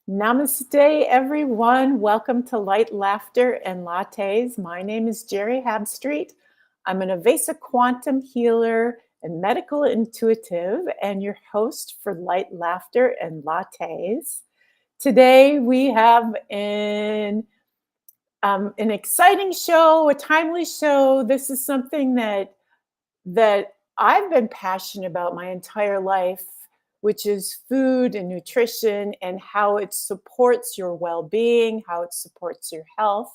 Namaste, everyone. Welcome to Light, Laughter, and Lattes. My name is Geri Habstritt. I'm an Avesa quantum healer and medical intuitive, and your host for Light, Laughter, and Lattes. Today, we have an exciting show, a timely show. This is something that I've been passionate about my entire life, which is food and nutrition and how it supports your well-being, how it supports your health.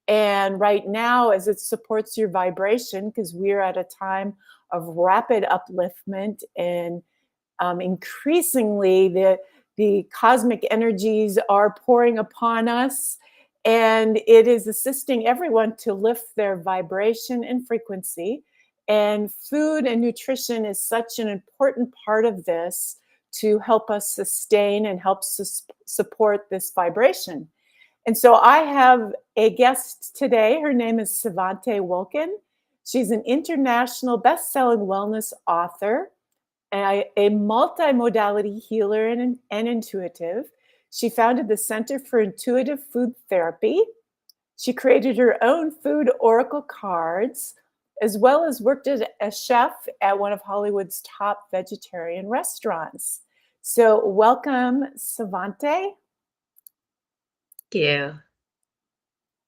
And right now, as it supports your vibration, because we're at a time of rapid upliftment and increasingly the cosmic energies are pouring upon us, and it is assisting everyone to lift their vibration and frequency. And food and nutrition is such an important part of this to help us sustain and help support this vibration. And so I have a guest today. Her name is Sevanté Wulkan. She's an international best-selling wellness author, a multimodality healer and intuitive. She founded the Center for Intuitive Food Therapy. She created her own food oracle cards, as well as worked as a chef at one of Hollywood's top vegetarian restaurants. So welcome, Sevanté. Thank you.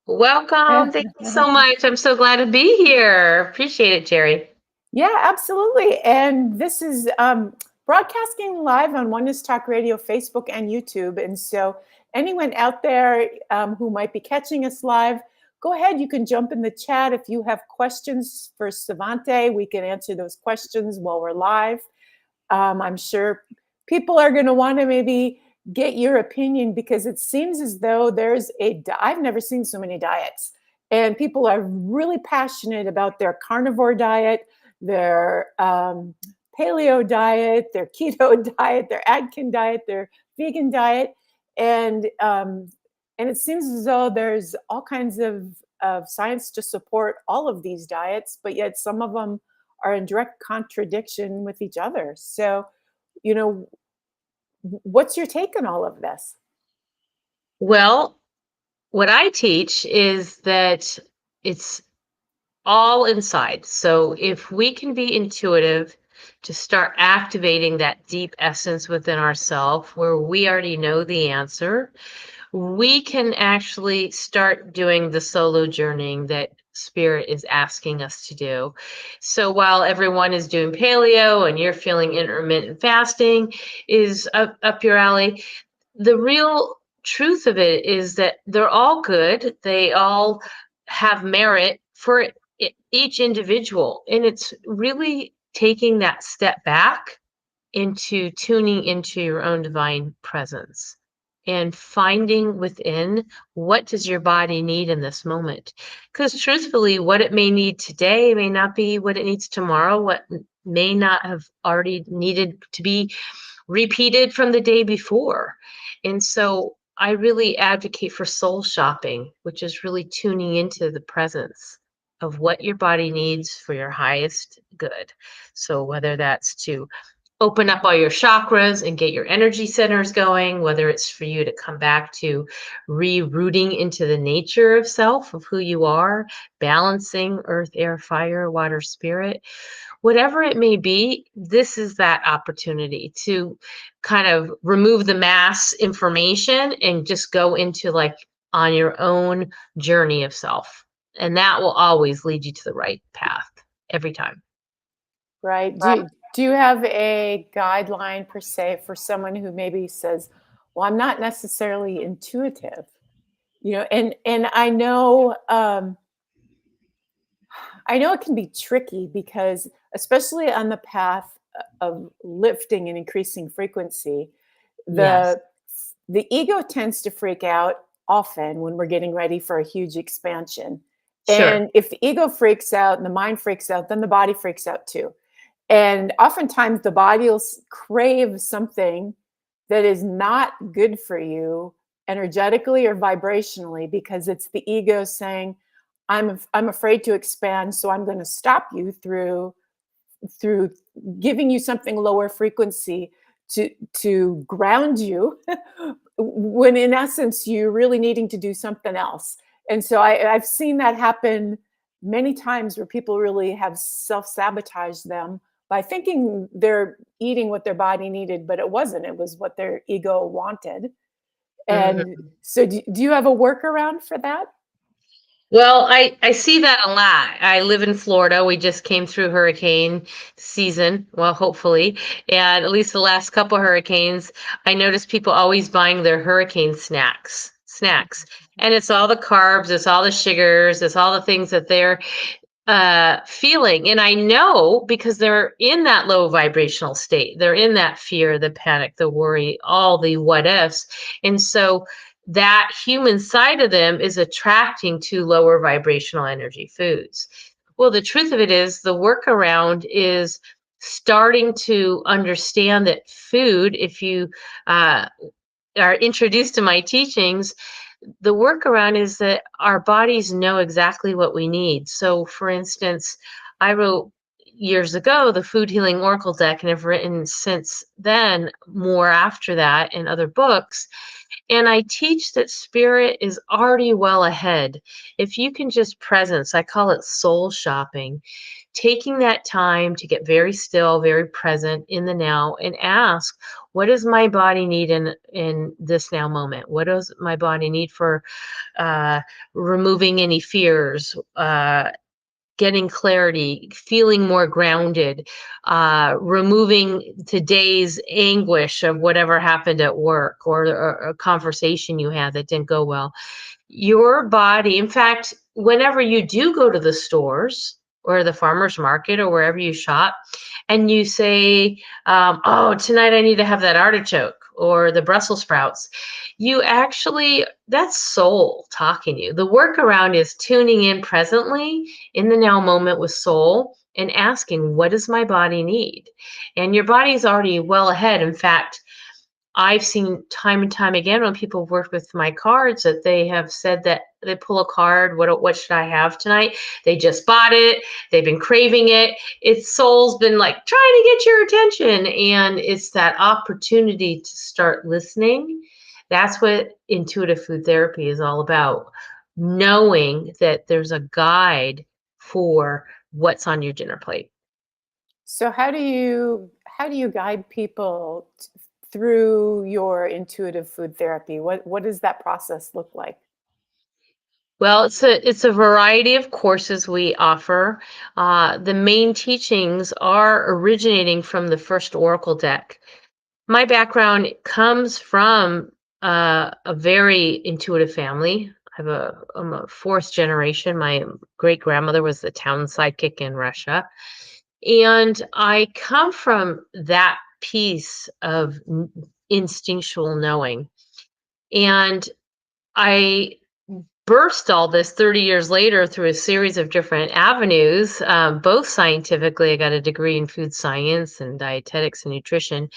Welcome. Thank you so much. I'm so glad to be here. Appreciate it, Geri. Yeah, absolutely. And this is broadcasting live on Oneness Talk Radio, Facebook, and YouTube. And so anyone out there who might be catching us live, go ahead. You can jump in the chat. If you have questions for Sevanté, we can answer those questions while we're live. I'm sure people are going to want to maybe get your opinion, because it seems as though there's I've never seen so many diets, and people are really passionate about their carnivore diet, their paleo diet, their keto diet, their Atkins diet, their vegan diet, and it seems as though there's all kinds of science to support all of these diets, but yet some of them are in direct contradiction with each other. So, what's your take on all of this? Well, what I teach is that it's all inside. So if we can be intuitive to start activating that deep essence within ourselves where we already know the answer, we can actually start doing the solo journeying that Spirit is asking us to do. So while everyone is doing paleo and you're feeling intermittent fasting is up your alley, the real truth of it is that they're all good. They all have merit for each individual. And it's really taking that step back into tuning into your own divine presence and finding within what does your body need in this moment. Because truthfully, what it may need today may not be what it needs tomorrow, what may not have already needed to be repeated from the day before. And so I really advocate for soul shopping, which is really tuning into the presence of what your body needs for your highest good. So whether that's to open up all your chakras and get your energy centers going, whether it's for you to come back to rerouting into the nature of self, of who you are, balancing earth, air, fire, water, spirit, whatever it may be, this is that opportunity to kind of remove the mass information and just go into like on your own journey of self. And that will always lead you to the right path every time. Right. Do you have a guideline per se for someone who maybe says, well, I'm not necessarily intuitive, and I know it can be tricky, because especially on the path of lifting and increasing frequency, Yes. the ego tends to freak out often when we're getting ready for a huge expansion. Sure. And if the ego freaks out and the mind freaks out, then the body freaks out too. And oftentimes the body will crave something that is not good for you energetically or vibrationally, because it's the ego saying, I'm afraid to expand, so I'm going to stop you through giving you something lower frequency to ground you when in essence you're really needing to do something else. And so I've seen that happen many times where people really have self-sabotaged them by thinking they're eating what their body needed, but it wasn't. It was what their ego wanted. And Mhm. so do you have a workaround for that? Well, I see that a lot. I live in Florida. We just came through hurricane season, well, hopefully. And at least the last couple hurricanes, I notice people always buying their hurricane snacks. And it's all the carbs, it's all the sugars, it's all the things that they're feeling. And I know because they're in that low vibrational state. They're in that fear, the panic, the worry, all the what ifs. And so that human side of them is attracting to lower vibrational energy foods. Well, the truth of it is the workaround is starting to understand that food, if you uh, are introduced to my teachings, the workaround is that our bodies know exactly what we need. So, for instance, I wrote years ago the Food Healing Oracle deck, and I've written since then more after that in other books. And I teach that spirit is already well ahead. If you can just presence, I call it soul shopping, taking that time to get very still, very present in the now and ask, what does my body need in this now moment? What does my body need for uh, removing any fears, getting clarity, feeling more grounded, removing today's anguish of whatever happened at work or a conversation you had that didn't go well. Your body, in fact, whenever you do go to the stores or the farmer's market or wherever you shop, and you say, oh, tonight I need to have that artichoke or the Brussels sprouts, you actually, that's soul talking to you. The workaround is tuning in presently in the now moment with soul and asking, what does my body need? And your body's already well ahead. In fact, I've seen time and time again when people have worked with my cards that they have said that they pull a card, what should I have tonight? They just bought it, they've been craving it. Its soul's been like trying to get your attention. And it's that opportunity to start listening. That's what intuitive food therapy is all about. Knowing that there's a guide for what's on your dinner plate. So how do you guide people through your intuitive food therapy? What does that process look like? Well, it's a variety of courses we offer. The main teachings are originating from the first Oracle deck. My background comes from a very intuitive family. I'm a fourth generation. My great grandmother was the town sidekick in Russia, and I come from that piece of instinctual knowing. And I burst all this 30 years later through a series of different avenues, both scientifically. I got a degree in food science and dietetics and nutrition,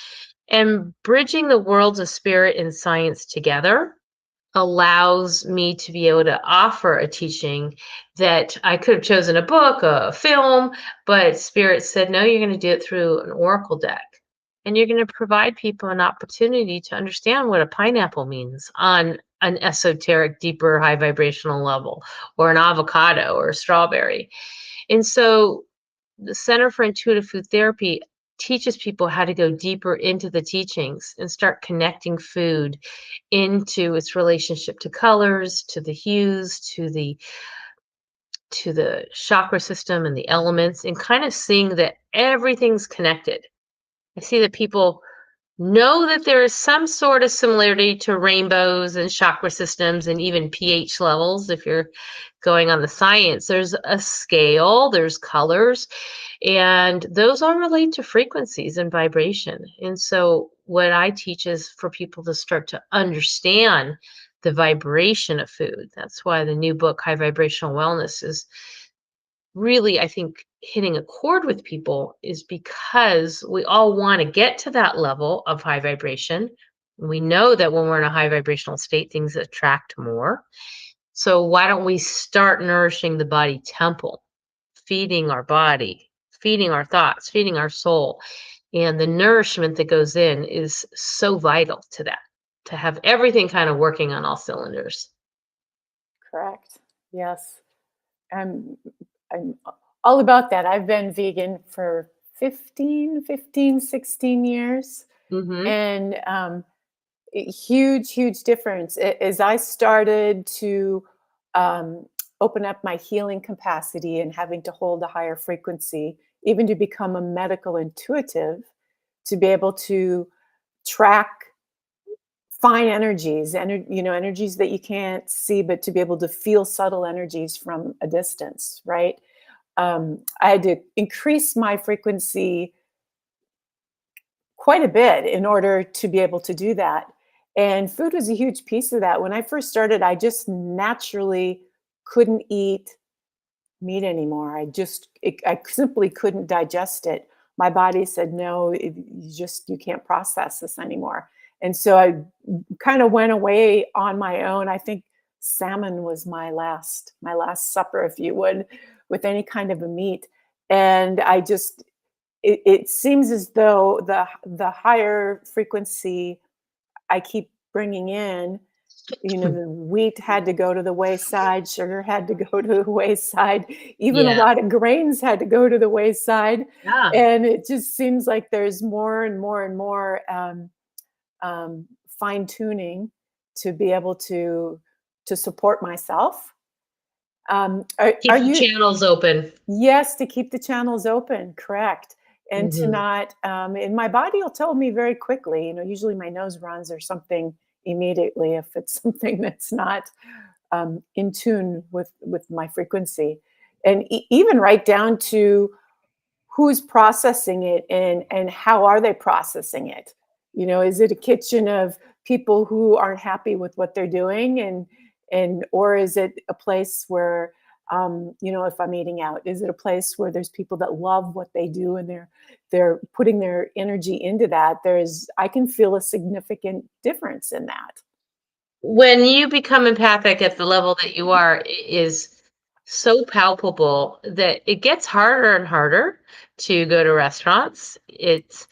and bridging the worlds of spirit and science together allows me to be able to offer a teaching that I could have chosen a book, a film, but Spirit said, no, you're going to do it through an oracle deck. And you're going to provide people an opportunity to understand what a pineapple means on an esoteric, deeper, high vibrational level, or an avocado or a strawberry. And so the Center for Intuitive Food Therapy teaches people how to go deeper into the teachings and start connecting food into its relationship to colors, to the hues, to the chakra system and the elements, and kind of seeing that everything's connected. I see that people know that there is some sort of similarity to rainbows and chakra systems and even pH levels. If you're going on the science, there's a scale, there's colors, and those all relate to frequencies and vibration. And so, what I teach is for people to start to understand the vibration of food. That's why the new book, High Vibrational Wellness, is really, I think, hitting a chord with people, is because we all want to get to that level of high vibration. We know that when we're in a high vibrational state, things attract more. So why don't we start nourishing the body temple, feeding our body, feeding our thoughts, feeding our soul? And the nourishment that goes in is so vital to that, to have everything kind of working on all cylinders. Correct. Yes. I'm, I'm all about that. I've been vegan for 16 years. Hmm. And huge, huge difference. As I started to um, open up my healing capacity and having to hold a higher frequency, even to become a medical intuitive, to be able to track fine energies, energies that you can't see, but to be able to feel subtle energies from a distance, right? I had to increase my frequency quite a bit in order to be able to do that. And food was a huge piece of that. When I first started, I just naturally couldn't eat meat anymore. I simply couldn't digest it. My body said, no, you can't process this anymore. And so I kind of went away on my own. I think salmon was my last supper, if you would, with any kind of a meat. And it seems as though the higher frequency I keep bringing in, the wheat had to go to the wayside, sugar had to go to the wayside, even a Yeah. lot of grains had to go to the wayside. Yeah. And it just seems like there's more and more and more fine tuning to be able to support myself. Are Keep the you? channels open. Yes, to keep the channels open, correct. And to Hmm. not, and my body will tell me very quickly, usually my nose runs or something immediately if it's something that's not in tune with my frequency. And even right down to who's processing it and how are they processing it. Is it a kitchen of people who aren't happy with what they're doing, and or is it a place where if I'm eating out, is it a place where there's people that love what they do and they're putting their energy into that? I can feel a significant difference in that. When you become empathic at the level that you are, is so palpable that it gets harder and harder to go to restaurants. It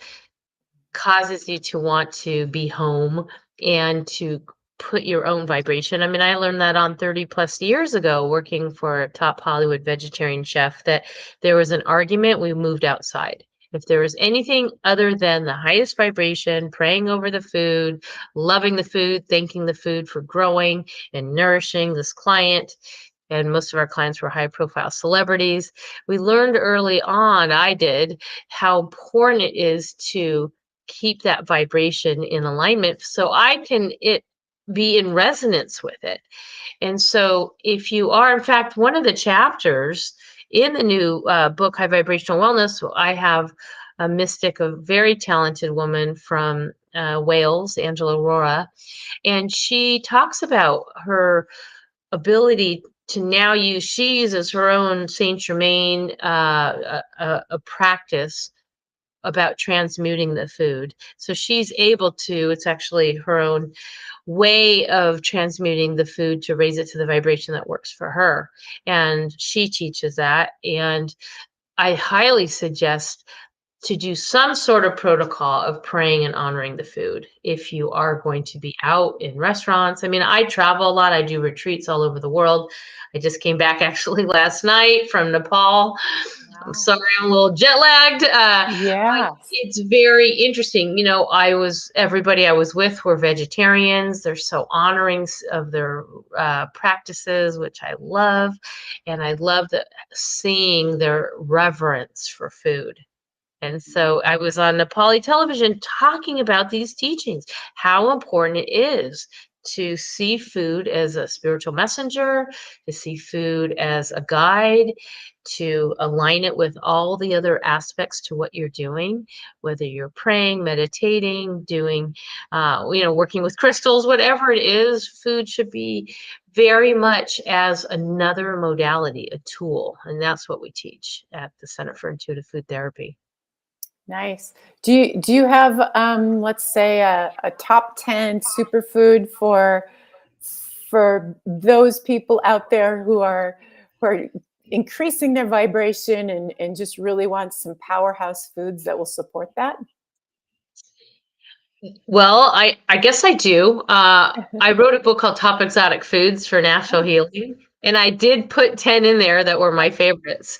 causes you to want to be home and to put your own vibration. I mean, I learned that on 30 plus years ago, working for a top Hollywood vegetarian chef, that there was an argument, we moved outside. If there was anything other than the highest vibration, praying over the food, loving the food, thanking the food for growing and nourishing this client, and most of our clients were high profile celebrities. We learned early on, I did, how important it is to keep that vibration in alignment so I can be in resonance with it. And so if you are, in fact, one of the chapters in the new book, High Vibrational Wellness, I have a mystic, a very talented woman from Wales, Angela Aurora, and she talks about her ability to now use, she uses her own Saint Germain a practice about transmuting the food. So she's able to, it's actually her own way of transmuting the food to raise it to the vibration that works for her. And she teaches that. And I highly suggest to do some sort of protocol of praying and honoring the food if you are going to be out in restaurants. I mean, I travel a lot. I do retreats all over the world. I just came back actually last night from Nepal. I'm Wow. sorry, I'm a little jet lagged. But Yes. it's very interesting. Everybody I was with were vegetarians. They're so honoring of their practices, which I love. And I love seeing their reverence for food. And so I was on Nepali television talking about these teachings, how important it is to see food as a spiritual messenger, to see food as a guide, to align it with all the other aspects to what you're doing, whether you're praying, meditating, doing, working with crystals, whatever it is, food should be very much as another modality, a tool. And that's what we teach at the Center for Intuitive Food Therapy. Nice. Do you have let's say a top 10 superfood for those people out there who are increasing their vibration and just really want some powerhouse foods that will support that? Well, I guess I do. I wrote a book called Top Exotic Foods for Natural Oh, Healing, and I did put 10 in there that were my favorites.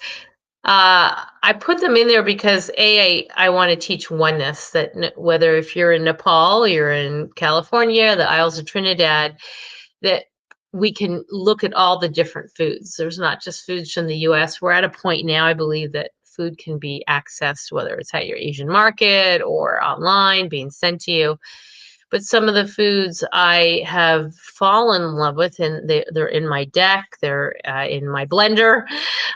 I put them in there because I want to teach oneness, that whether if you're in Nepal, you're in California, the Isles of Trinidad, that we can look at all the different foods. There's not just foods from the US. We're at a point now, I believe, that food can be accessed, whether it's at your Asian market or online, being sent to you. But some of the foods I have fallen in love with, and they're in my deck, they're in my blender.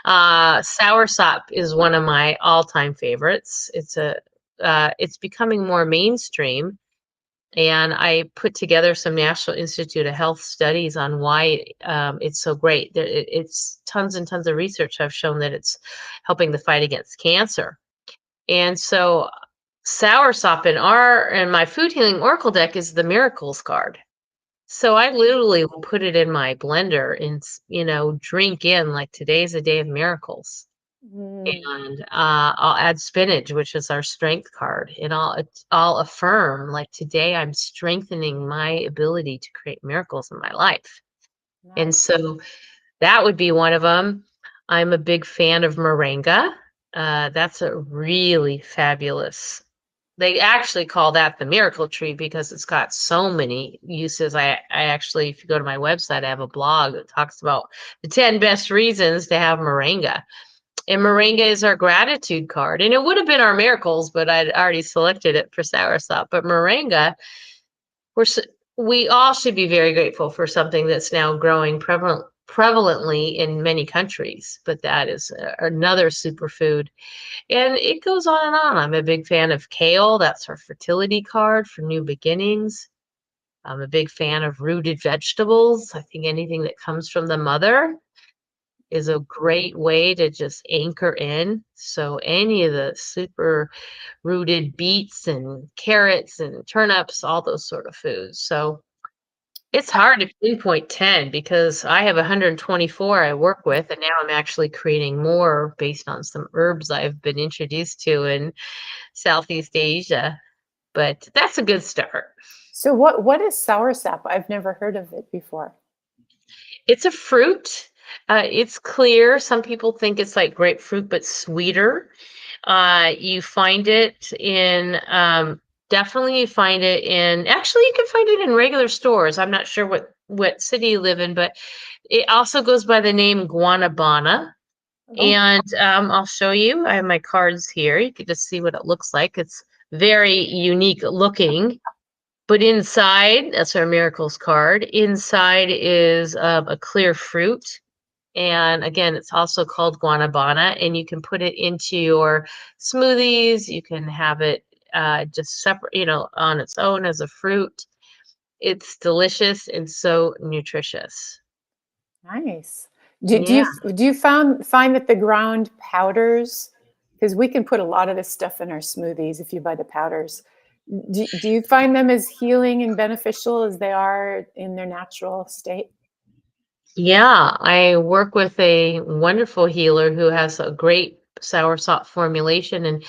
Soursop is one of my all-time favorites. It's becoming more mainstream, and I put together some National Institute of Health studies on why it's so great. It's tons and tons of research have shown that it's helping the fight against cancer. And so soursop in my food healing oracle deck is the miracles card. So I literally will put it in my blender and drink in like today's a day of miracles. mm, And I'll add spinach, which is our strength card, and I'll affirm like today I'm strengthening my ability to create miracles in my life. And nice. so that would be one of them. I'm a big fan of moringa. That's a really fabulous. They actually call that the miracle tree because it's got so many uses. I actually, if you go to my website, I have a blog that talks about the 10 best reasons to have moringa. And moringa is our gratitude card. And it would have been our miracles, but I'd already selected it for soursop. But moringa, we're, s- we all should be very grateful for something that's now growing prevalently in many countries. But that is another superfood. And it goes on and on. I'm a big fan of kale. That's our fertility card for new beginnings. I'm a big fan of rooted vegetables. I think anything that comes from the mother is a great way to just anchor in. So any of the super rooted beets and carrots and turnips, all those sort of foods. So it's hard to pinpoint 10 because I have 124 I work with, and now I'm actually creating more based on some herbs I've been introduced to in Southeast Asia. But that's a good start. So what is soursop? I've never heard of it before. It's a fruit. It's clear. Some people think it's like grapefruit, but sweeter. You find it in definitely you find it in actually you can find it in regular stores. I'm not sure what city you live in, but it also goes by the name guanabana. Oh, And I'll show you. I have my cards here. You can just see what it looks like. It's very unique looking. But inside, that's our miracles card. Inside is a clear fruit. And again, it's also called guanabana, and you can put it into your smoothies. You can have it just separate, on its own as a fruit. It's delicious and so nutritious. nice. Yeah. Do you find that the ground powders, because we can put a lot of this stuff in our smoothies if you buy the powders. Do you find them as healing and beneficial as they are in their natural state? Yeah, I work with a wonderful healer who has a great soursop formulation, and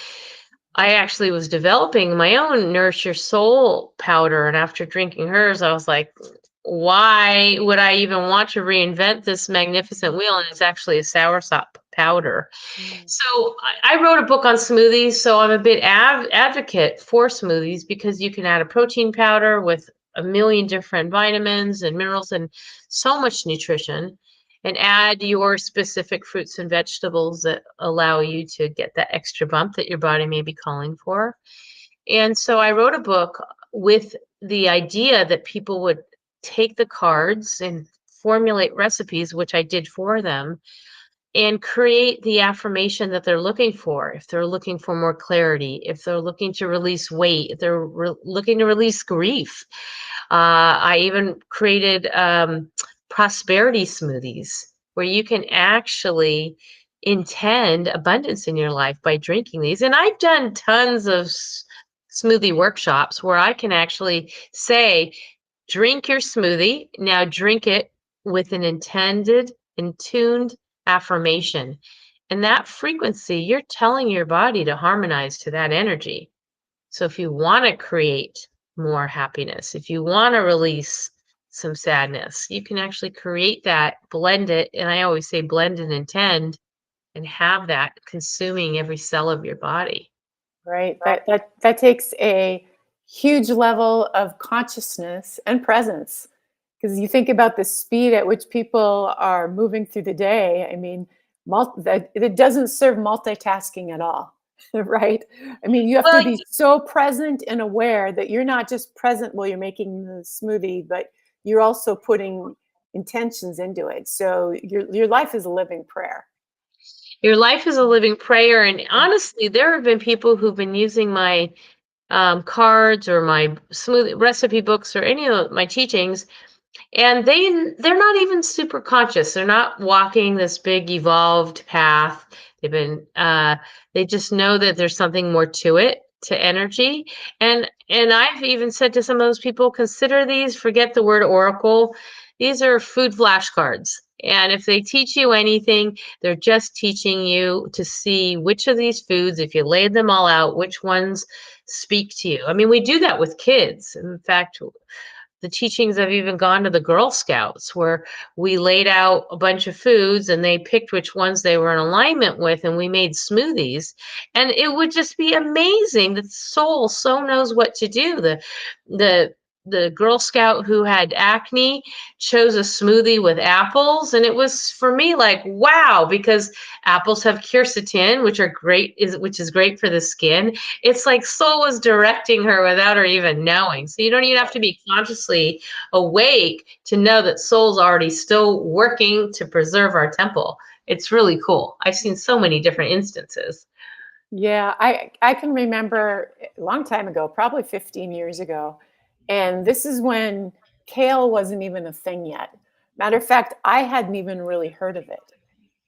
I actually was developing my own Nourish Your Soul powder, and after drinking hers, I was like, why would I even want to reinvent this magnificent wheel? And it's actually a soursop powder. Mm. So I wrote a book on smoothies, so I'm a bit advocate for smoothies because you can add a protein powder with a million different vitamins and minerals and so much nutrition, and add your specific fruits and vegetables that allow you to get that extra bump that your body may be calling for. And so I wrote a book with the idea that people would take the cards and formulate recipes, which I did for them, and create the affirmation that they're looking for. If they're looking for more clarity, if they're looking to release weight, if they're looking to release grief. I even created prosperity smoothies where you can actually intend abundance in your life by drinking these. And I've done tons of smoothie workshops where I can actually say, drink your smoothie. Now drink it with an intended and tuned affirmation. And that frequency, you're telling your body to harmonize to that energy. So if you want to create more happiness. If you want to release some sadness, you can actually create that, blend it. And I always say blend and intend and have that consuming every cell of your body. Right. That takes a huge level of consciousness and presence. Because you think about the speed at which people are moving through the day. I mean, that it doesn't serve multitasking at all, right? I mean, you have to Well, be so present and aware that you're not just present while you're making the smoothie, but you're also putting intentions into it. So your life is a living prayer. your life is a living prayer. And honestly, there have been people who've been using my cards or my smoothie recipe books or any of my teachings. And they're not even super conscious. They're not walking this big evolved path. They've been they just know that there's something more to it, to energy. And I've even said to some of those people, consider these, forget the word oracle. These are food flashcards. And if they teach you anything, they're just teaching you to see which of these foods, if you laid them all out, which ones speak to you. I mean, we do that with kids. In fact, the teachings have even gone to the Girl Scouts where we laid out a bunch of foods and they picked which ones they were in alignment with and we made smoothies. And it would just be amazing. The soul so knows what to do. The the Girl Scout who had acne chose a smoothie with apples, and it was for me like wow, because apples have quercetin, which is great for the skin. It's like soul was directing her without her even knowing. So you don't even have to be consciously awake to know that soul's already still working to preserve our temple. It's really cool. I've seen so many different instances. Yeah, I can remember a long time ago, probably 15 years ago, and this is when kale wasn't even a thing yet. Matter of fact, I hadn't even really heard of it.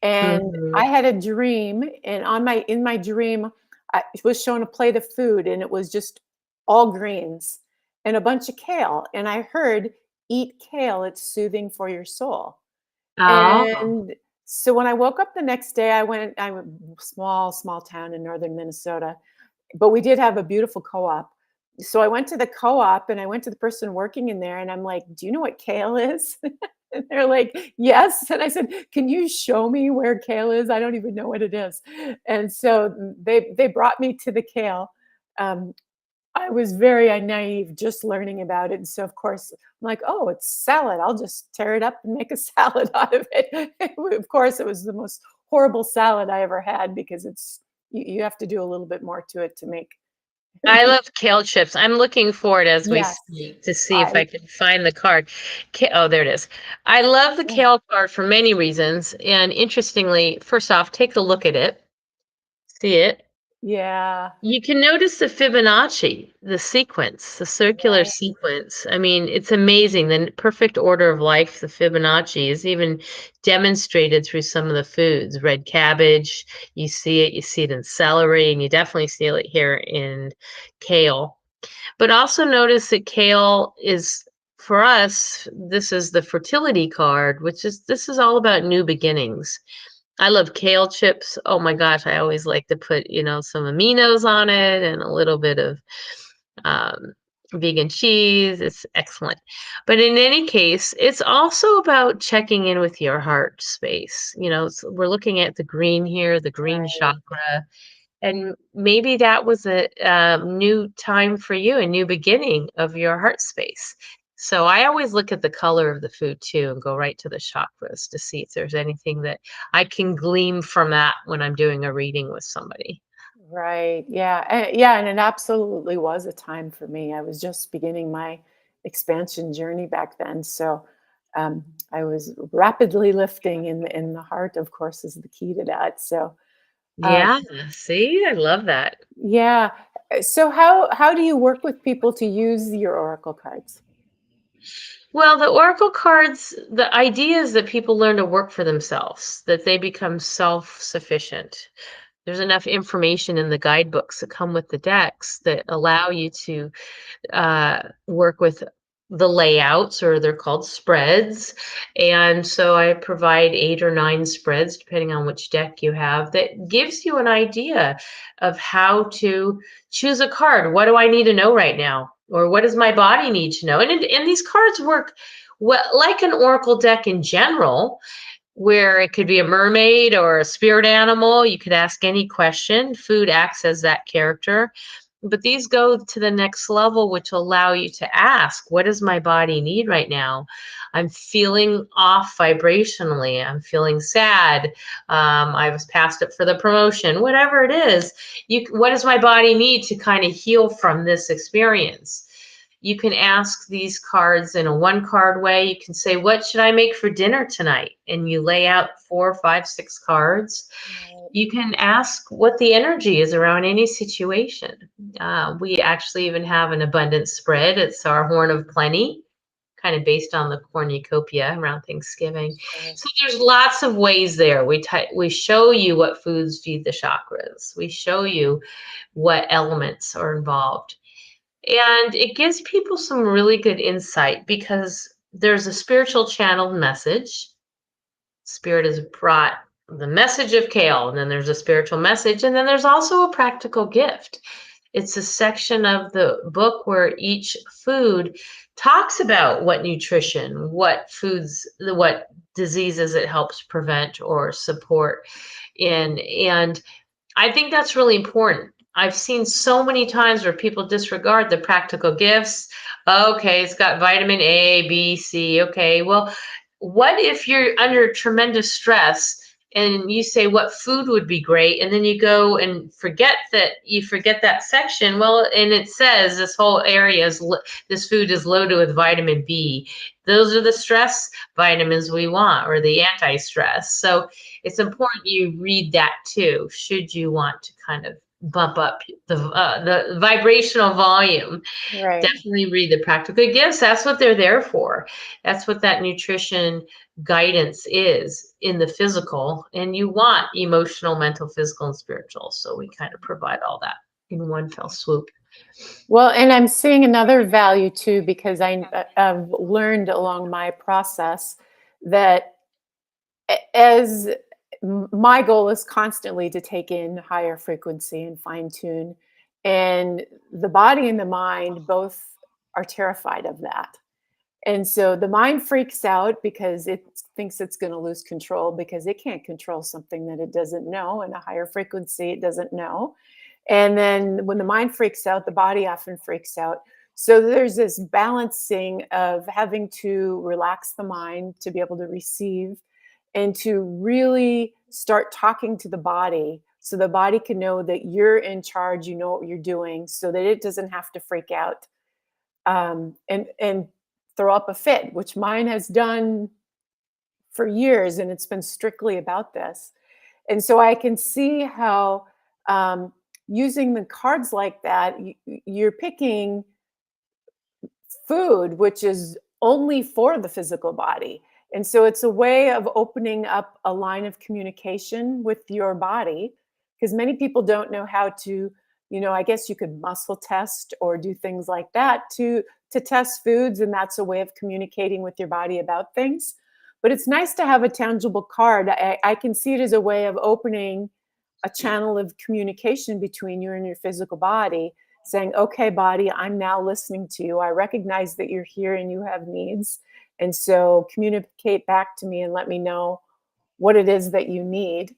And Mhm. I had a dream, and in my dream, I was shown a plate of food, and it was just all greens and a bunch of kale. And I heard, "Eat kale; it's soothing for your soul." Oh, And so when I woke up the next day, I went small town in northern Minnesota, but we did have a beautiful co-op. So I went to the co-op and I went to the person working in there and I'm like, "Do you know what kale is?" And they're like, "Yes." And I said, "Can you show me where kale is? I don't even know what it is." And so they brought me to the kale. Um, I was very naive, just learning about it, and so, of course, I'm like, "Oh, it's salad. I'll just tear it up and make a salad out of it." Of course, it was the most horrible salad I ever had because you have to do a little bit more to it to make. I love kale chips. I'm looking for it as we Yes, speak to see if I I can find the card. Oh, there it is. I love the yeah, kale card for many reasons. And interestingly, first off, take a look at it. See it? yeah, You can notice the Fibonacci, the sequence, the circular right, sequence. I mean, it's amazing. The perfect order of life, the Fibonacci, is even demonstrated through some of the foods. Red cabbage, you see it in celery, and you definitely see it here in kale. But also notice that kale is, for us, this is the fertility card, this is all about new beginnings. I love kale chips. Oh my gosh, I always like to put, some aminos on it and a little bit of um, vegan cheese. It's excellent. But in any case, it's also about checking in with your heart space. So we're looking at the green here, the green right. chakra. And maybe that was a new time for you, a new beginning of your heart space. So I always look at the color of the food too and go right to the chakras to see if there's anything that I can glean from that when I'm doing a reading with somebody. Right. Yeah. Yeah. And it absolutely was a time for me. I was just beginning my expansion journey back then. So um, I was rapidly lifting, in the heart, of course, is the key to that. So um, Yeah, see, I love that. yeah. So how do you work with people to use your oracle cards? Well, the oracle cards, the idea is that people learn to work for themselves, that they become self sufficient. There's enough information in the guidebooks that come with the decks that allow you to work with the layouts, or they're called spreads. And so I provide 8 or 9 spreads, depending on which deck you have, that gives you an idea of how to choose a card. What do I need to know right now? Or what does my body need to know? And these cards work well, like an oracle deck in general, where it could be a mermaid or a spirit animal. You could ask any question. Food acts as that character. But these go to the next level, which will allow you to ask, what does my body need right now? I'm feeling off vibrationally. I'm feeling sad. I was passed up for the promotion. Whatever it is, what does my body need to kind of heal from this experience? You can ask these cards in a one card way. You can say, what should I make for dinner tonight? And you lay out 4, 5, 6 cards. Right. You can ask what the energy is around any situation. We actually even have an abundance spread. It's our horn of plenty, kind of based on the cornucopia around Thanksgiving. Sure. So there's lots of ways there. We show you what foods feed the chakras. We show you what elements are involved. And it gives people some really good insight because there's a spiritual channeled message. Spirit has brought the message of kale, and then there's a spiritual message, and then there's also a practical gift. It's a section of the book where each food talks about what nutrition, what foods, what diseases it helps prevent or support in. And I think that's really important. I've seen so many times where people disregard the practical gifts. Okay, it's got vitamin A, B, C. Okay, well, what if you're under tremendous stress and you say what food would be great, and then you go and forget that section? Well, and it says this whole area this food is loaded with vitamin B. Those are the stress vitamins we want, or the anti-stress. So it's important you read that too, should you want to kind of bump up the vibrational volume. Right. Definitely read the practical gifts. That's what they're there for. That's what that nutrition guidance is in the physical. And you want emotional, mental, physical, and spiritual. So we kind of provide all that in one fell swoop. Well, and I'm seeing another value too, because I've learned along my process that as my goal is constantly to take in higher frequency and fine tune, and the body and the mind both are terrified of that. And so the mind freaks out because it thinks it's going to lose control because it can't control something that it doesn't know, and a higher frequency it doesn't know. And then when the mind freaks out, the body often freaks out. So there's this balancing of having to relax the mind to be able to receive and to really start talking to the body so the body can know that you're in charge, you know what you're doing, so that it doesn't have to freak out and throw up a fit, which mine has done for years, and it's been strictly about this. And so I can see how using the cards like that, you're picking food, which is only for the physical body. And so it's a way of opening up a line of communication with your body, because many people don't know how to, I guess you could muscle test or do things like that to test foods, and that's a way of communicating with your body about things. But it's nice to have a tangible card. I can see it as a way of opening a channel of communication between you and your physical body, saying, okay, body, I'm now listening to you. I recognize that you're here and you have needs. And so communicate back to me and let me know what it is that you need.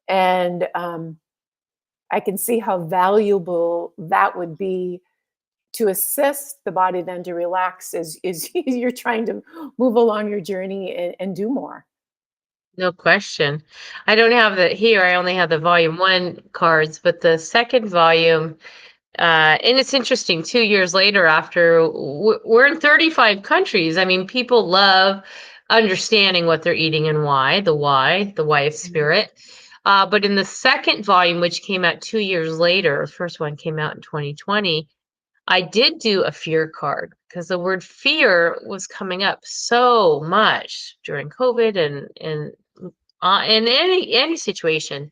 And I can see how valuable that would be to assist the body then to relax as you're trying to move along your journey and do more. No question. I don't have the here. I only have the volume 1 cards, but the second volume, and it's interesting, 2 years later, after we're in 35 countries. I mean, people love understanding what they're eating and the why of spirit. But in the second volume, which came out 2 years later, the first one came out in 2020, I did do a fear card because the word fear was coming up so much during COVID and in any situation.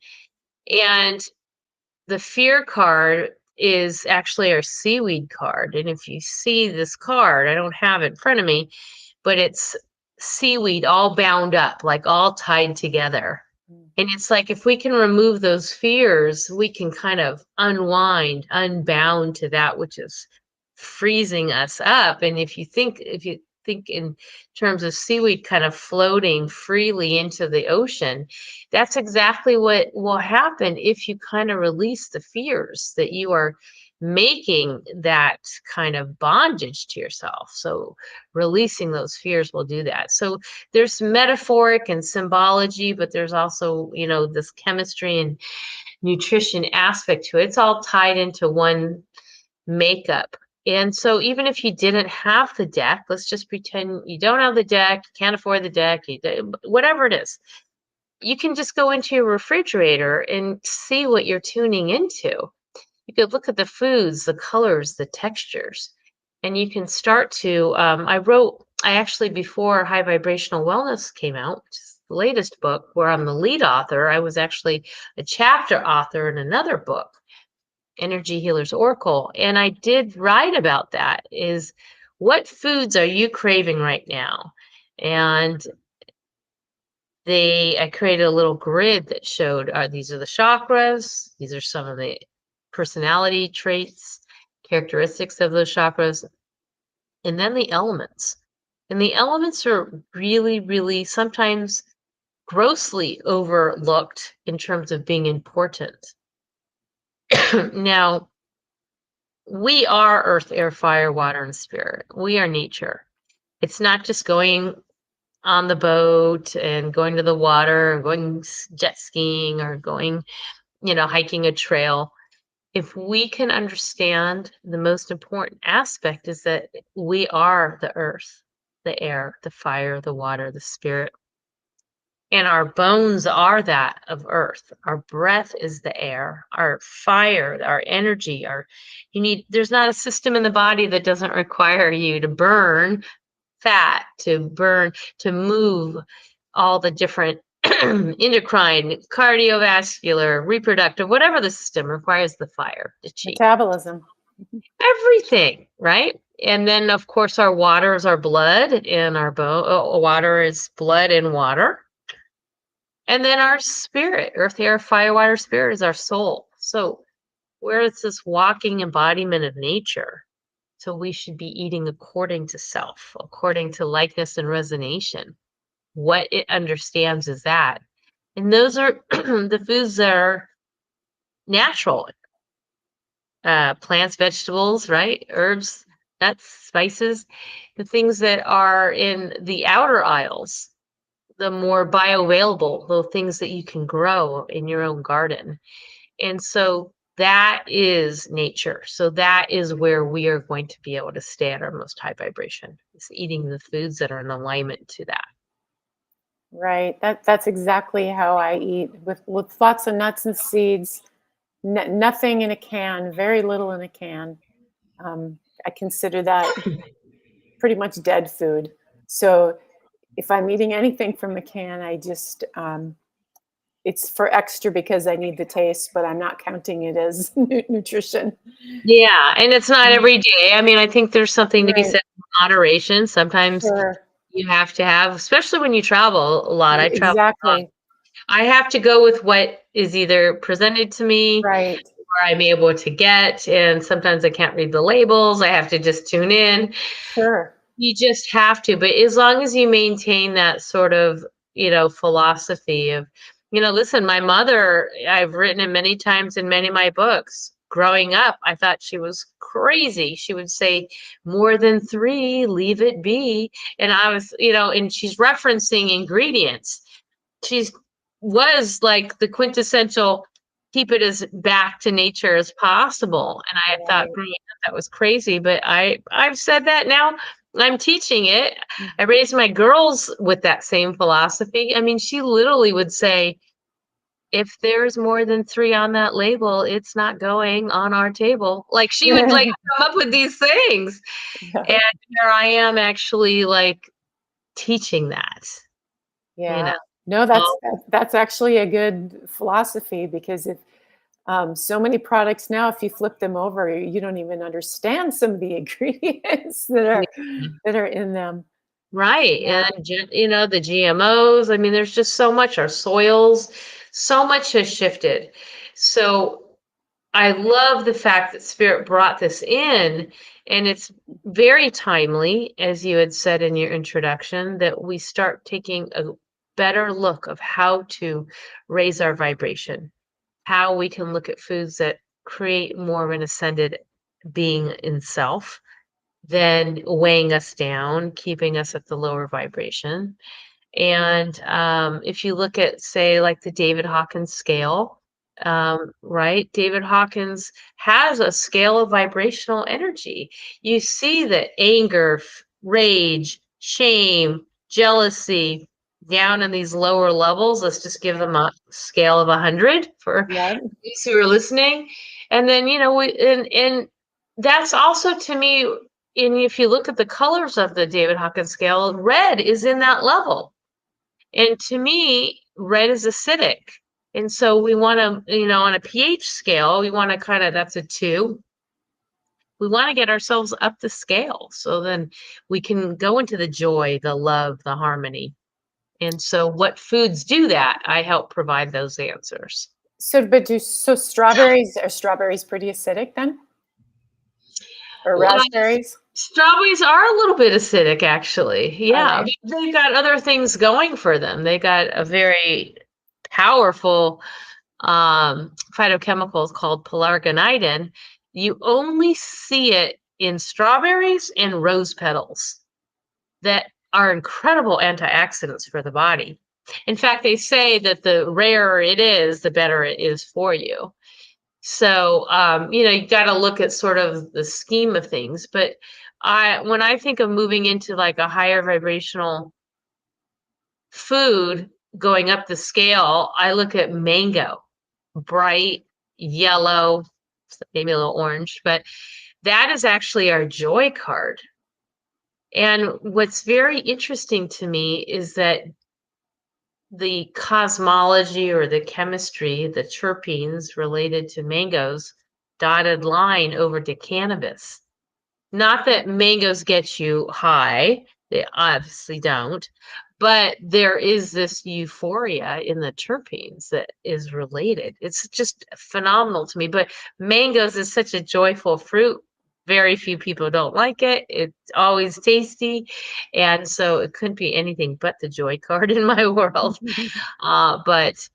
And the fear card is actually our seaweed card. And if you see this card, I don't have it in front of me, but it's seaweed all bound up, like all tied together. And it's like if we can remove those fears, we can kind of unwind, unbound to that which is freezing us up. And if you think in terms of seaweed kind of floating freely into the ocean, that's exactly what will happen if you kind of release the fears that you are making that kind of bondage to yourself. So releasing those fears will do that. So there's metaphoric and symbology, but there's also, this chemistry and nutrition aspect to it. It's all tied into one makeup. And so even if you didn't have the deck, let's just pretend you don't have the deck, you can't afford the deck, whatever it is, you can just go into your refrigerator and see what you're tuning into. You could look at the foods, the colors, the textures, and you can start to, I actually, before High Vibrational Wellness came out, which is the latest book where I'm the lead author, I was actually a chapter author in another book, Energy Healers Oracle. And I did write about that, is what foods are you craving right now? And I created a little grid that showed, these are the chakras, these are some of the personality traits, characteristics of those chakras, and then the elements. And the elements are really, really sometimes grossly overlooked in terms of being important. Now, we are earth, air, fire, water, and spirit. We are nature. It's not just going on the boat and going to the water and going jet skiing or going, hiking a trail. If we can understand, the most important aspect is that we are the earth, the air, the fire, the water, the spirit. And our bones are that of earth. Our breath is the air, our fire, our energy, there's not a system in the body that doesn't require you to burn fat, to move all the different endocrine, cardiovascular, reproductive, whatever the system requires the fire to cheat. Metabolism. Everything, right? And then, of course, our water is our blood, and our water is blood and water. And then our spirit, earth, air, fire, water, spirit, is our soul. So where it's this walking embodiment of nature. So we should be eating according to self, according to likeness and resonation. What it understands is that. And those are the foods that are natural. Plants, vegetables, right? Herbs, nuts, spices, the things that are in the outer aisles, the more bioavailable, the things that you can grow in your own garden. And so that is nature. So that is where we are going to be able to stay at our most high vibration. It's eating the foods that are in alignment to that. Right. That's exactly how I eat, with lots of nuts and seeds, nothing in a can, very little in a can. I consider that pretty much dead food. So if I'm eating anything from a can, I just, it's for extra because I need the taste, but I'm not counting it as nutrition. Yeah, and it's not every day. I mean, I think there's something to be Right. said for moderation. Sometimes Sure. you have to have, especially when you travel a lot. I travel a lot. Exactly. I have to go with what is either presented to me Right. or I'm able to get, and sometimes I can't read the labels. I have to just tune in. Sure. You just have to, but as long as you maintain that sort of, philosophy of, listen, my mother, I've written it many times in many of my books. Growing up, I thought she was crazy. She would say, more than 3, leave it be. And I was, and she's referencing ingredients. She's was like the quintessential keep it as back to nature as possible. And I thought Right. growing up that was crazy, but I've said that now. I'm teaching it. I Mhm. raised my girls with that same philosophy. I mean, she literally would say, if there's more than 3 on that label, it's not going on our table. Like she would like come up with these things. Yeah. And here I am actually like teaching that, you Yeah. know. No, Oh, that's actually a good philosophy, because if so many products now, if you flip them over, you don't even understand some of the ingredients yeah. that are in them. Right. Yeah. And, the GMOs, I mean, there's just so much, our soils, so much has shifted. So I love the fact that Spirit brought this in, and it's very timely, as you had said in your introduction, that we start taking a better look of how to raise our vibration, how we can look at foods that create more of an ascended being in self than weighing us down, keeping us at the lower vibration. And if you look at, say, like the David Hawkins scale, right? David Hawkins has a scale of vibrational energy. You see that anger, rage, shame, jealousy, down in these lower levels. Let's just give them a scale of 100 for Yeah. those who are listening. And then, and that's also to me, and if you look at the colors of the David Hawkins scale, red is in that level. And to me, red is acidic. And so we want to, on a pH scale, we want to kind of, that's a 2. We want to get ourselves up the scale so then we can go into the joy, the love, the harmony. And so what foods do that? I help provide those answers. So strawberries, are strawberries pretty acidic then? Or Well, raspberries? strawberries are a little bit acidic, actually. Are Yeah, they? they've got other things going for them. They got a very powerful phytochemical called pelargonidin. You only see it in strawberries and rose petals that are incredible antioxidants for the body. In fact, they say that the rarer it is, the better it is for you. So, you got to look at sort of the scheme of things. But when I think of moving into like a higher vibrational food, going up the scale, I look at mango, bright yellow, maybe a little orange, but that is actually our joy card. And what's very interesting to me is that the cosmology or the chemistry, the terpenes related to mangoes, dotted line over to cannabis. Not that mangoes get you high, they obviously don't, but there is this euphoria in the terpenes that is related. It's just phenomenal to me. But mangoes is such a joyful fruit. Very few people don't like it. It's always tasty. And so it couldn't be anything but the joy card in my world. But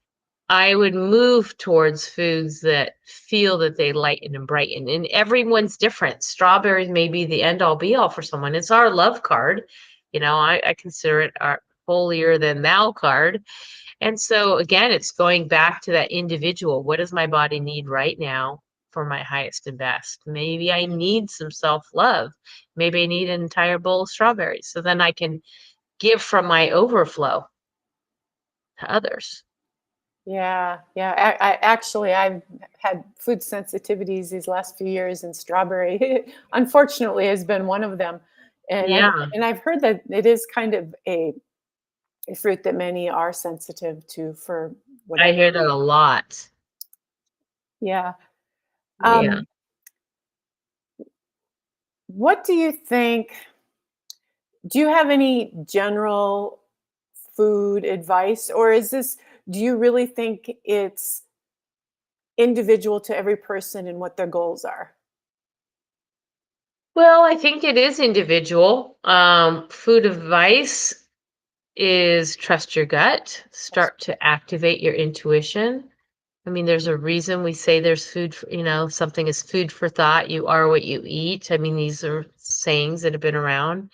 I would move towards foods that feel that they lighten and brighten. And everyone's different. Strawberries may be the end all be all for someone. It's our love card. I consider it our holier than thou card. And so again, it's going back to that individual. What does my body need right now for my highest and best? Maybe I need some self-love. Maybe I need an entire bowl of strawberries. So then I can give from my overflow to others. Yeah, yeah. I've had food sensitivities these last few years, and strawberry, unfortunately, has been one of them. And Yeah. I've heard that it is kind of a fruit that many are sensitive to for I whatever hear that a reason. lot. Yeah. Yeah. Um, what do you think? Do you have any general food advice, or do you really think it's individual to every person and what their goals are? Well, I think it is individual. Food advice is trust your gut, start to activate your intuition. I mean, there's a reason we say there's food, something is food for thought. You are what you eat. I mean, these are sayings that have been around.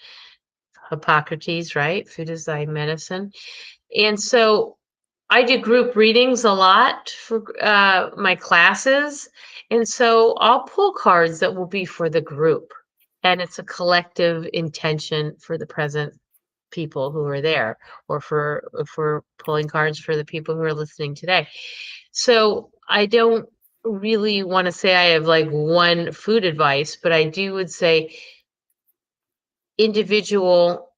Hippocrates, right? Food is thy medicine. And so I do group readings a lot for my classes. And so I'll pull cards that will be for the group. And it's a collective intention for the present people who are there, or if we're pulling cards for the people who are listening today. So I don't really want to say I have like one food advice, but I would say individual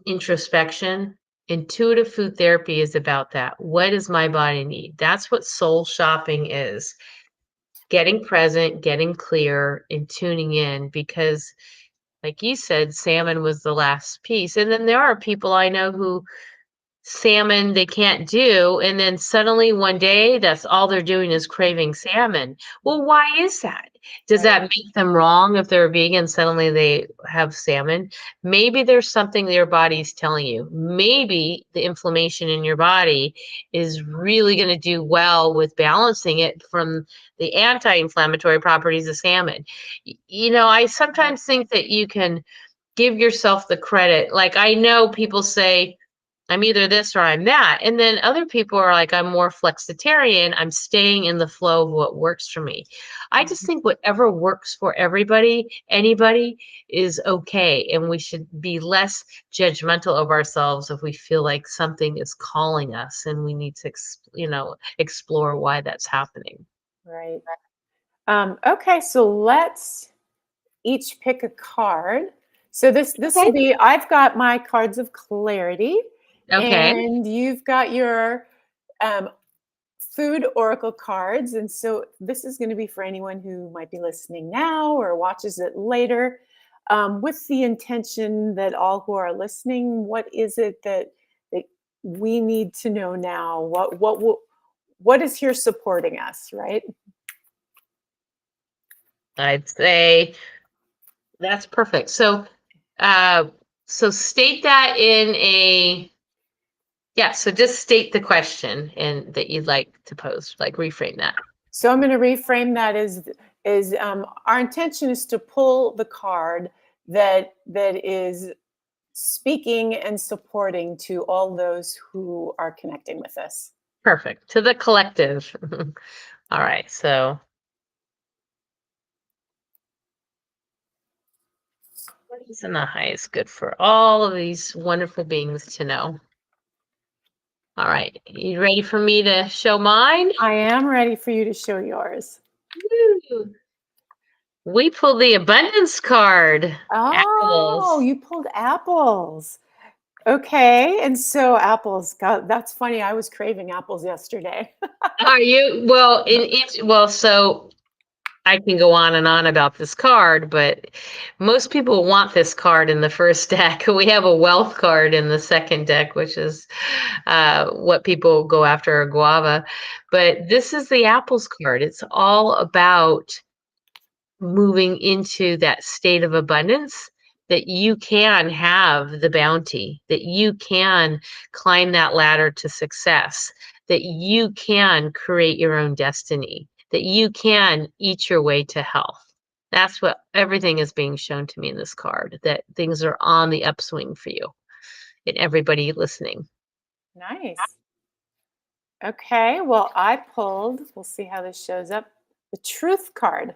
introspection. Intuitive food therapy is about that. What does my body need? That's what soul shopping is. Getting present, getting clear, and tuning in, because like you said, salmon was the last piece. And then there are people I know who salmon they can't do, and then suddenly one day that's all they're doing is craving salmon. Well, why is that? Does Right. that make them wrong if they're vegan, suddenly they have salmon? Maybe there's something their body's telling you. Maybe the inflammation in your body is really going to do well with balancing it from the anti-inflammatory properties of salmon. I sometimes think that you can give yourself the credit. Like, I know people say, I'm either this or I'm that. And then other people are like, I'm more flexitarian. I'm staying in the flow of what works for me. I just think whatever works for everybody, anybody, is okay. And we should be less judgmental of ourselves if we feel like something is calling us and we need to, explore why that's happening. Right. Okay, so let's each pick a card. So this will Okay. be, I've got my cards of clarity, Okay. and you've got your um, food oracle cards. And so this is going to be for anyone who might be listening now or watches it later, with the intention that all who are listening, what is it that we need to know now? What is here supporting us, right? I'd say that's perfect. So state that in a yeah, so just state the question and that you'd like to pose, like reframe that. So I'm going to reframe that as our intention is to pull the card that is speaking and supporting to all those who are connecting with us. Perfect. To the collective. All right. So what is in the highest good for all of these wonderful beings to know? All right. You ready for me to show mine? I am ready for you to show yours. Woo. We pulled the abundance card. Oh, Apples. you pulled apples. Okay, and so apples. God, that's funny. I was craving apples yesterday. Are you? Well, so I can go on and on about this card, but most people want this card in the first deck. We have a wealth card in the second deck, which is what people go after, a guava. But this is the apples card. It's all about moving into that state of abundance, that you can have the bounty, that you can climb that ladder to success, that you can create your own destiny, that you can eat your way to health. That's what everything is being shown to me in this card, that things are on the upswing for you and everybody listening. Nice. Okay, well, we'll see how this shows up, the truth card.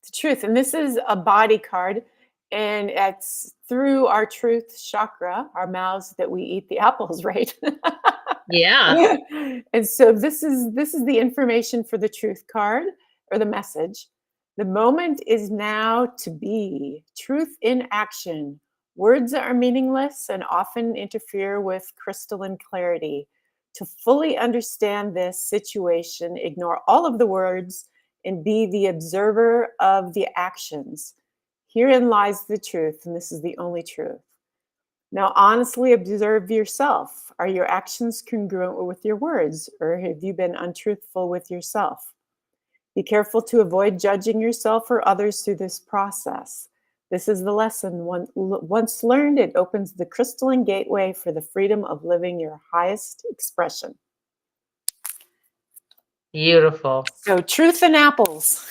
The truth. And this is a body card. And it's through our truth chakra, our mouths, that we eat the apples, right? Yeah. And so this is the information for the truth card, or the message. The moment is now to be. Truth in action. Words are meaningless and often interfere with crystalline clarity. To fully understand this situation, ignore all of the words and be the observer of the actions. Herein lies the truth, and this is the only truth. Now, honestly observe yourself. Are your actions congruent with your words, or have you been untruthful with yourself? Be careful to avoid judging yourself or others through this process. This is the lesson. Once learned, it opens the crystalline gateway for the freedom of living your highest expression. Beautiful. So, truth and apples.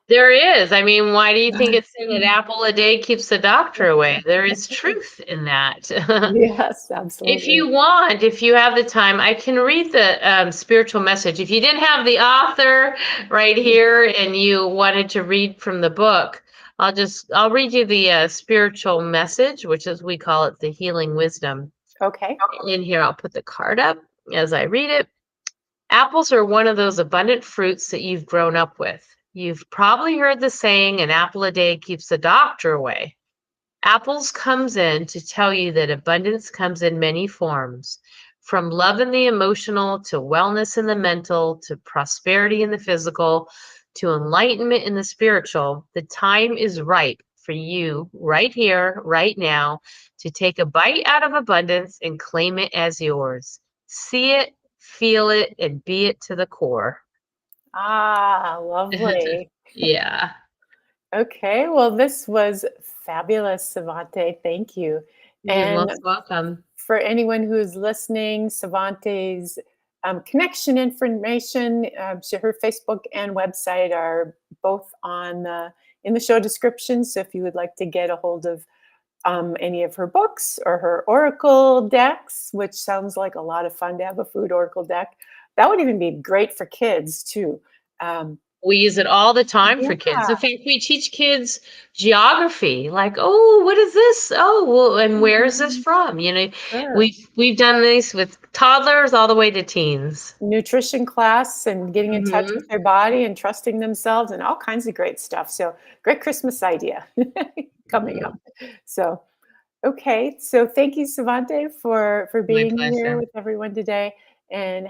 There is. I mean, why do you think it's saying an apple a day keeps the doctor away? There is truth in that. Yes, If absolutely. you want, if you have the time, I can read the spiritual message. If you didn't have the author right here and you wanted to read from the book, I'll read you the spiritual message, which is, we call it the healing wisdom. Okay. In here, I'll put the card up as I read it. Apples are one of those abundant fruits that you've grown up with. You've probably heard the saying, an apple a day keeps the doctor away. Apples comes in to tell you that abundance comes in many forms, from love in the emotional, to wellness in the mental, to prosperity in the physical, to enlightenment in the spiritual. The time is ripe for you right here, right now, to take a bite out of abundance and claim it as yours. See it, feel it, and be it to the core. Ah, lovely. Yeah, Okay, well, this was fabulous, Savante. Thank you. you're And most welcome. for anyone who's listening, Savante's connection information, her Facebook and website are both on in the show description. So if you would like to get a hold of any of her books or her oracle decks, which sounds like a lot of fun to have a food oracle deck, that would even be great for kids too. Um, We use it all the time for kids. In yeah. fact, we teach kids geography, like, oh, what is this? Oh, well, and where is this Mhm. from? Sure. We've done this with toddlers all the way to teens. Nutrition class and getting in touch with Hmm. their body and trusting themselves and all kinds of great stuff. So great Christmas idea coming up. So okay, so thank you, Savante, for My being here pleasure. with everyone today. And